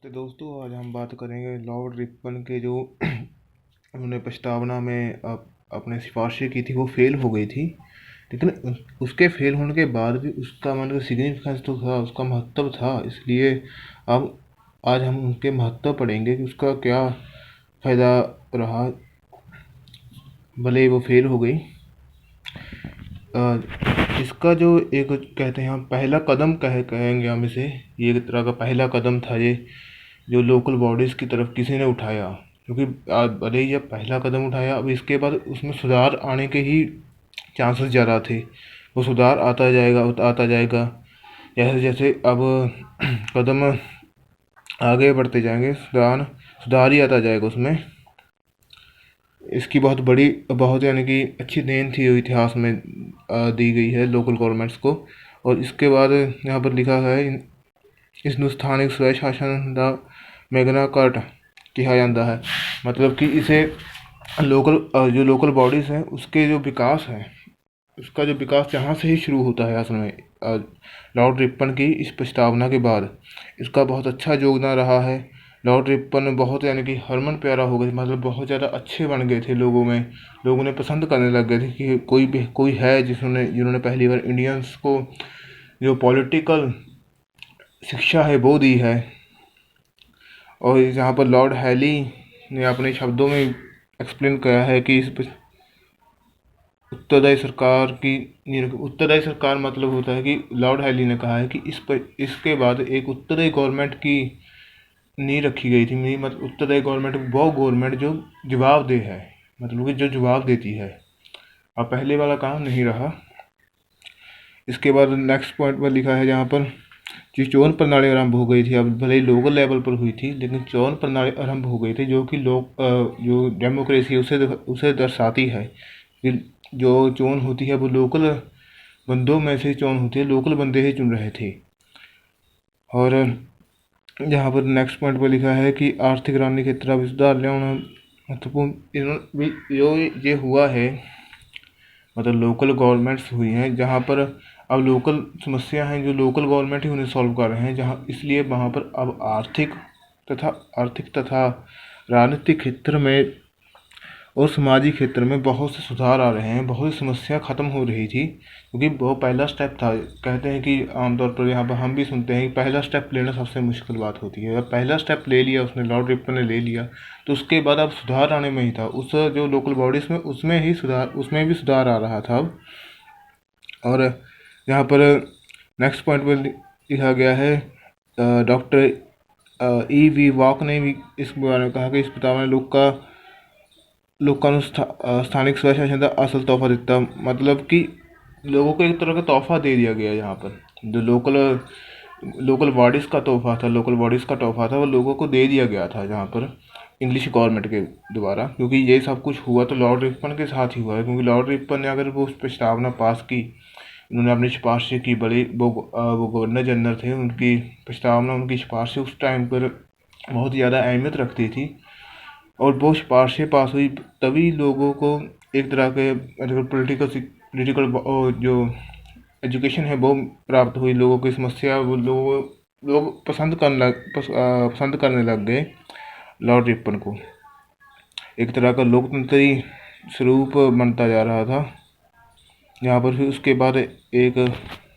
तो दोस्तों आज हम बात करेंगे लॉर्ड रिपन के जो उन्होंने प्रस्तावना में अपने सिफारिशें की थी वो फेल हो गई थी। लेकिन उसके फेल होने के बाद भी उसका मतलब सिग्निफिकेंस तो था, उसका महत्व था। इसलिए अब आज हम उनके महत्व पढ़ेंगे कि उसका क्या फ़ायदा रहा भले ही वो फेल हो गई। इसका जो एक कहते हैं हम पहला कदम कहेंगे हम इसे, ये एक तरह का पहला कदम था ये, जो लोकल बॉडीज़ की तरफ किसी ने उठाया। क्योंकि भले ही जब पहला कदम उठाया, अब इसके बाद उसमें सुधार आने के ही चांसेस ज़्यादा थे। वो सुधार आता जाएगा जैसे जैसे अब कदम आगे बढ़ते जाएंगे, सुधार ही आता जाएगा उसमें। इसकी बहुत यानी कि अच्छी देन थी जो इतिहास में दी गई है लोकल गवर्नमेंट्स को। और इसके बाद यहाँ पर लिखा है इस ਨੂੰ ਸਥਾਨਿਕ स्वै शासन ਦਾ मैग्ना कार्टा कहा जाता है। मतलब कि इसे जो लोकल बॉडीज़ हैं उसके जो विकास है, उसका जो विकास यहाँ से ही शुरू होता है असल में। लॉर्ड रिपन की इस प्रस्तावना के बाद इसका बहुत अच्छा योगदान रहा है। लॉर्ड रिपन बहुत यानी कि हरमन प्यारा हो गए, मतलब बहुत ज़्यादा अच्छे बन गए थे लोगों में। लोगों ने पसंद करने लग गए थे कि कोई है जिन्होंने पहली बार इंडियंस को जो पॉलिटिकल शिक्षा है वो दी है। और यहाँ पर लॉर्ड हैली ने अपने शब्दों में एक्सप्लेन किया है कि इस उत्तरदायी सरकार मतलब होता है कि लॉर्ड हैली ने कहा है कि इसके बाद एक उत्तरदायी गवर्नमेंट की नींव रखी गई थी। मतलब उत्तरदायी गवर्नमेंट वो गवर्नमेंट जो जवाबदेह है, मतलब कि जो जवाब देती है। अब पहले वाला काम नहीं रहा। इसके बाद नेक्स्ट पॉइंट पर लिखा है जहाँ पर जो चौन प्रणाली आरंभ हो गई थी। अब भले ही लोकल लेवल पर हुई थी, लेकिन चौन प्रणाली आरंभ हो गई थी जो कि जो डेमोक्रेसी उसे दर्शाती है कि जो चोन होती है वो लोकल बंदों में से चोन होती है, लोकल बंदे ही चुन रहे थे। और यहाँ पर नेक्स्ट पॉइंट पर लिखा है कि आर्थिक रणनीति की तरफ सुधार लिया महत्वपूर्ण जो ये हुआ है, मतलब लोकल गवर्नमेंट्स हुई हैं जहाँ पर अब लोकल समस्या हैं जो लोकल गवर्नमेंट ही उन्हें सॉल्व कर रहे हैं। जहाँ इसलिए वहाँ पर अब आर्थिक तथा राजनीतिक क्षेत्र में और सामाजिक क्षेत्र में बहुत से सुधार आ रहे हैं। बहुत सी समस्या ख़त्म हो रही थी क्योंकि वो पहला स्टेप था। कहते हैं कि आमतौर पर यहाँ पर हम भी सुनते हैं कि पहला स्टेप लेना सबसे मुश्किल बात होती है। अब पहला स्टेप ले लिया उसने, लॉर्ड रिपन ने ले लिया, तो उसके बाद अब सुधार आने में ही था। उस जो लोकल बॉडीज़ में उसमें भी सुधार आ रहा था अब। और यहाँ पर नेक्स्ट पॉइंट पर लिखा गया है डॉक्टर E.V. वॉक ने भी इस बारे में कहा कि इस प्रस्तावना लोगों ਨੂੰ स्थानिक स्वै शासन का असल तोहफा दिता। मतलब कि लोगों को एक तरह का तोहफा दे दिया गया। यहाँ पर जो लोकल बॉडीज़ का तोहफा था वो लोगों को दे दिया गया था जहाँ पर इंग्लिश गवर्नमेंट के द्वारा। क्योंकि ये सब कुछ हुआ तो लॉर्ड रिपन के साथ ही हुआ है। क्योंकि लॉर्ड रिपन ने अगर वो प्रस्तावना पास की, उन्होंने अपनी सिफारिशें की, बड़े वो गवर्नर जनरल थे, उनकी प्रस्तावना उनकी सिफारिशें उस टाइम पर बहुत ज़्यादा अहमियत रखती थी। और वो सिफारिशें पास हुई तभी लोगों को एक तरह के पॉलिटिकल जो एजुकेशन है वो प्राप्त हुई। लोगों की समस्या वो लोग पसंद करने लग गए लॉर्ड रिपन को। एक तरह का लोकतंत्री स्वरूप बनता जा रहा था। यहाँ पर फिर उसके बाद एक